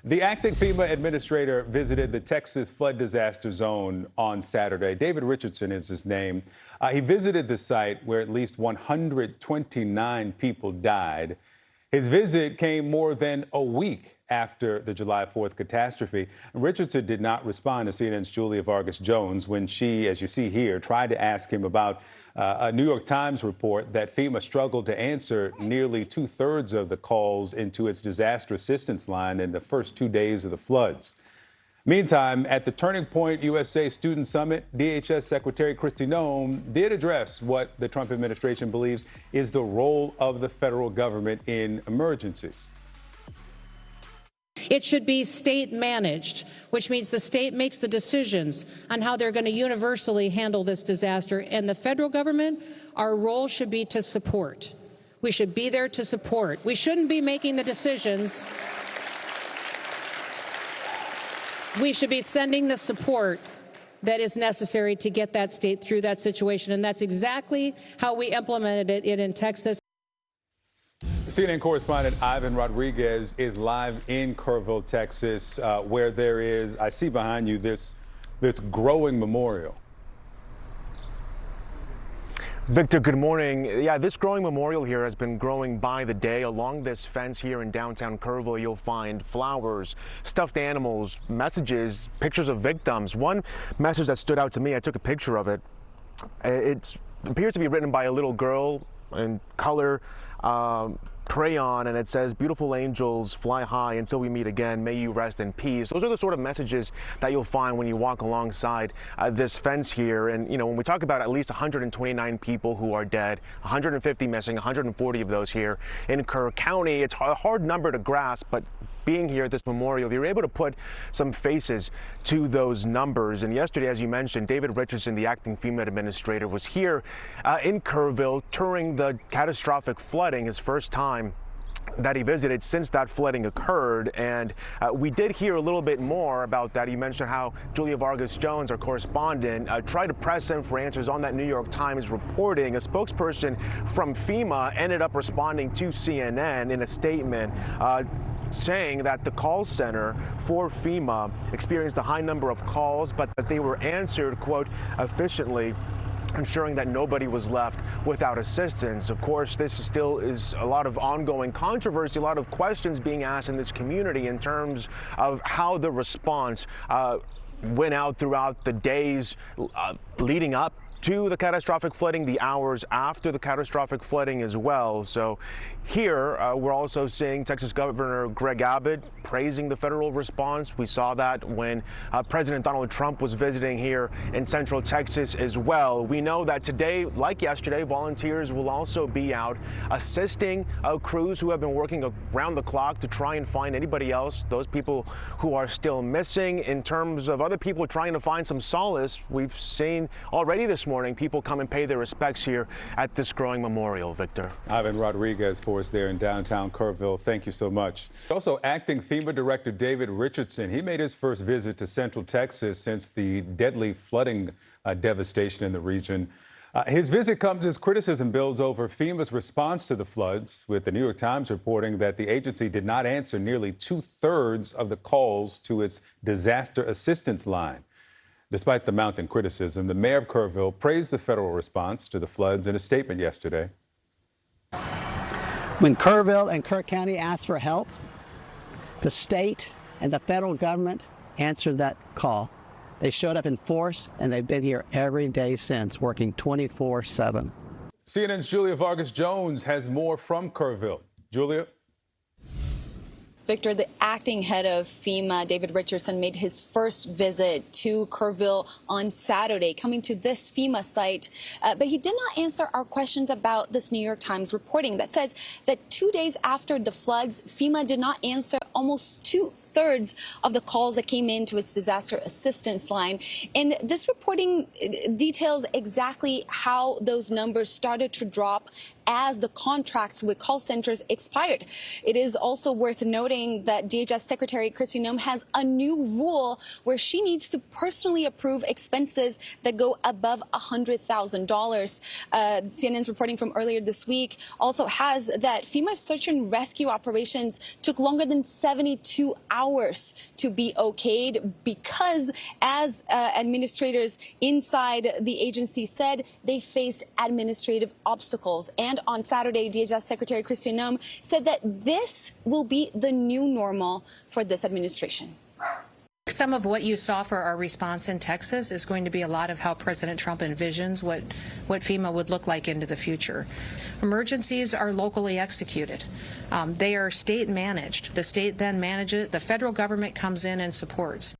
The acting FEMA administrator visited the Texas flood disaster zone on Saturday. David Richardson is his name. He visited the site where at least 129 people died. His visit came more than a week after the July 4th catastrophe. Richardson did not respond to CNN's Julia Vargas Jones when she, as you see here, tried to ask him about a New York Times report that FEMA struggled to answer nearly 2/3 of the calls into its disaster assistance line in the first 2 days of the floods. Meantime, at the Turning Point USA Student Summit, DHS Secretary Kristi Noem did address what the Trump administration believes is the role of the federal government in emergencies. It should be state managed, which means the state makes the decisions on how they're going to universally handle this disaster. And the federal government, our role should be to support. We should be there to support. We shouldn't be making the decisions. We should be sending the support that is necessary to get that state through that situation. And that's exactly how we implemented it in Texas. CNN correspondent Ivan Rodriguez is live in Kerrville, Texas, where there is, I see behind you, this growing memorial. Victor, good morning. Yeah, this growing memorial here has been growing by the day. Along this fence here in downtown Kerrville, you'll find flowers, stuffed animals, messages, pictures of victims. One message that stood out to me, I took a picture of it. It appears to be written by a little girl in color, crayon, and it says, "Beautiful angels fly high until we meet again. May you rest in peace." Those are the sort of messages that you'll find when you walk alongside this fence here. And, you know, when we talk about at least 129 people who are dead, 150 missing, 140 of those here in Kerr County, it's a hard number to grasp, but being here at this memorial, you're able to put some faces to those numbers. And yesterday, as you mentioned, David Richardson, the acting FEMA administrator, was here in Kerrville during the catastrophic flooding, his first time that he visited since that flooding occurred. And we did hear a little bit more about that. You mentioned how Julia Vargas Jones, our correspondent, tried to press him for answers on that New York Times reporting. A spokesperson from FEMA ended up responding to CNN in a statement saying that the call center for FEMA experienced a high number of calls, but that they were answered, quote, efficiently, ensuring that nobody was left without assistance. Of course, this still is a lot of ongoing controversy, a lot of questions being asked in this community in terms of how the response went out throughout the days leading up to the catastrophic flooding, the hours after the catastrophic flooding as well. So here, we're also seeing Texas Governor Greg Abbott praising the federal response. We saw that when President Donald Trump was visiting here in Central Texas as well. We know that today, like yesterday, volunteers will also be out assisting crews who have been working around the clock to try and find anybody else, those people who are still missing. In terms of other people trying to find some solace, we've seen already this morning people come and pay their respects here at this growing memorial. Victor. Ivan Rodriguez for us there in downtown Kerrville. Thank you so much. Also, acting FEMA Director David Richardson, he made his first visit to Central Texas since the deadly flooding devastation in the region. His visit comes as criticism builds over FEMA's response to the floods, with the New York Times reporting that the agency did not answer nearly 2/3 of the calls to its disaster assistance line. Despite the mounting criticism, the mayor of Kerrville praised the federal response to the floods in a statement yesterday. When Kerrville and Kerr County asked for help, the state and the federal government answered that call. They showed up in force, and they've been here every day since, working 24/7. CNN's Julia Vargas Jones has more from Kerrville. Julia? Victor, the acting head of FEMA, David Richardson, made his first visit to Kerrville on Saturday, coming to this FEMA site. But he did not answer our questions about this New York Times reporting that says that 2 days after the floods, FEMA did not answer almost 2/3 of the calls that came into its disaster assistance line. And this reporting details exactly how those numbers started to drop as the contracts with call centers expired. It is also worth noting that DHS Secretary Kristi Noem has a new rule where she needs to personally approve expenses that go above $100,000. CNN's reporting from earlier this week also has that FEMA's search and rescue operations took longer than 72 hours to be okayed because, as administrators inside the agency said, they faced administrative obstacles. And on Saturday, DHS Secretary Kristi Noem said that this will be the new normal for this administration. Some of what you saw for our response in Texas is going to be a lot of how President Trump envisions what FEMA would look like into the future. Emergencies are locally executed. They are state managed. The state then manages it. The federal government comes in and supports.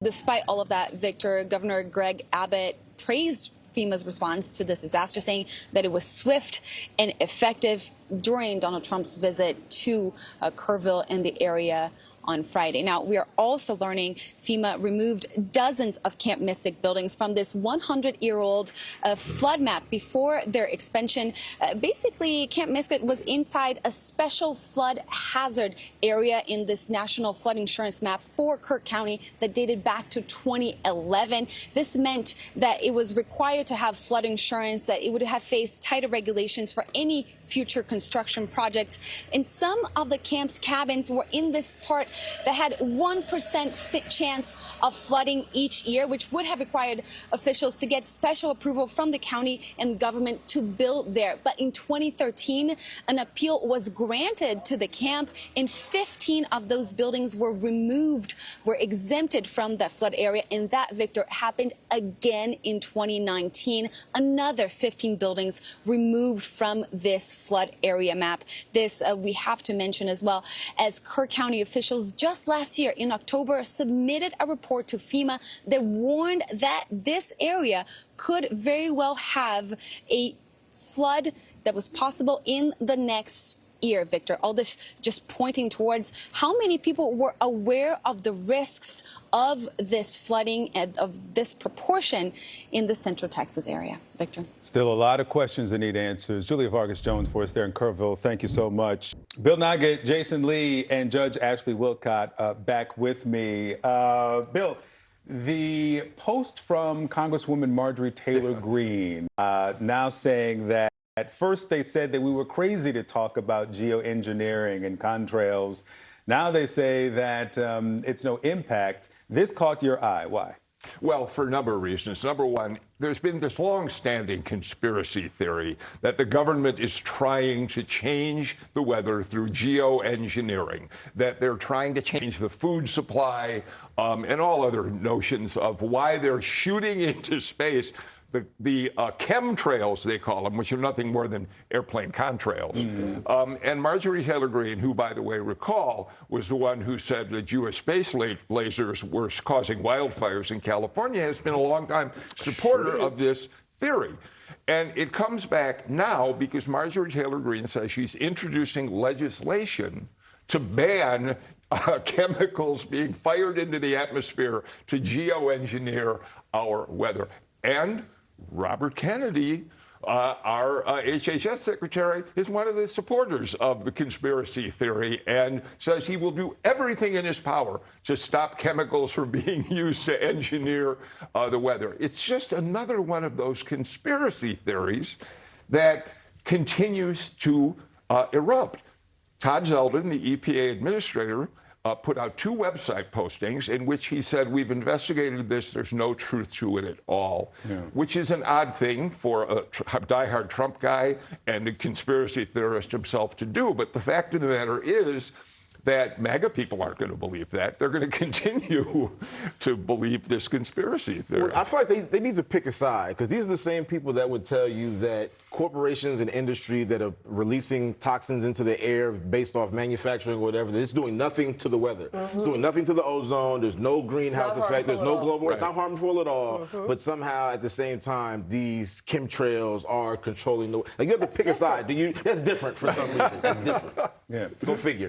Despite all of that, Victor, Governor Greg Abbott praised FEMA's response to this disaster, saying that it was swift and effective during Donald Trump's visit to Kerrville and the area on Friday. Now, we are also learning FEMA removed dozens of Camp Mystic buildings from this 100-year-old flood map before their expansion. Basically, Camp Mystic was inside a special flood hazard area in this national flood insurance map for Kirk County that dated back to 2011. This meant that it was required to have flood insurance, that it would have faced tighter regulations for any future construction projects. And some of the camp's cabins were in this part that had 1% chance of flooding each year, which would have required officials to get special approval from the county and government to build there. But in 2013, an appeal was granted to the camp, and 15 of those buildings were removed, were exempted from that flood area. And that, Victor, happened again in 2019. Another 15 buildings removed from this flood area map. This we have to mention as well, as Kirk County officials just last year in October submitted a report to FEMA that warned that this area could very well have a flood that was possible in the next year, Victor. All this just pointing towards how many people were aware of the risks of this flooding and of this proportion in the Central Texas area. Victor. Still a lot of questions that need answers. Julia Vargas Jones for us there in Kerrville. Thank you so much. Bill Nigut, Jason Lee, and Judge Ashley Wilcott back with me. Bill, the post from Congresswoman Marjorie Taylor Greene now saying that at first they said that we were crazy to talk about geoengineering and contrails. Now they say that it's no impact. This caught your eye. Why? Well, for a number of reasons. Number one, there's been this long-standing conspiracy theory that the government is trying to change the weather through geoengineering, that they're trying to change the food supply and all other notions of why they're shooting into space the chemtrails, they call them, which are nothing more than airplane contrails. And Marjorie Taylor Greene, who, by the way, recall, was the one who said that U.S. space lasers were causing wildfires in California, has been a long-time supporter of this theory. And it comes back now because Marjorie Taylor Greene says she's introducing legislation to ban chemicals being fired into the atmosphere to geoengineer our weather. And Robert Kennedy, our HHS secretary, is one of the supporters of the conspiracy theory and says he will do everything in his power to stop chemicals from being used to engineer the weather. It's just another one of those conspiracy theories that continues to erupt. Todd Zeldin, the EPA administrator, put out 2 website postings in which he said, we've investigated this, there's no truth to it at all, which is an odd thing for a diehard Trump guy and a conspiracy theorist himself to do. But the fact of the matter is that MAGA people aren't going to believe that. They're going to continue to believe this conspiracy theory. Well, I feel like they need to pick a side, because these are the same people that would tell you that corporations and industry that are releasing toxins into the air based off manufacturing or whatever, that it's doing nothing to the weather. It's doing nothing to the ozone. There's no greenhouse effect. There's no global. It's not harmful at all. But somehow, at the same time, these chemtrails are controlling the. Like, you have to pick a side. That's different for some reason. That's different. Yeah. Go figure.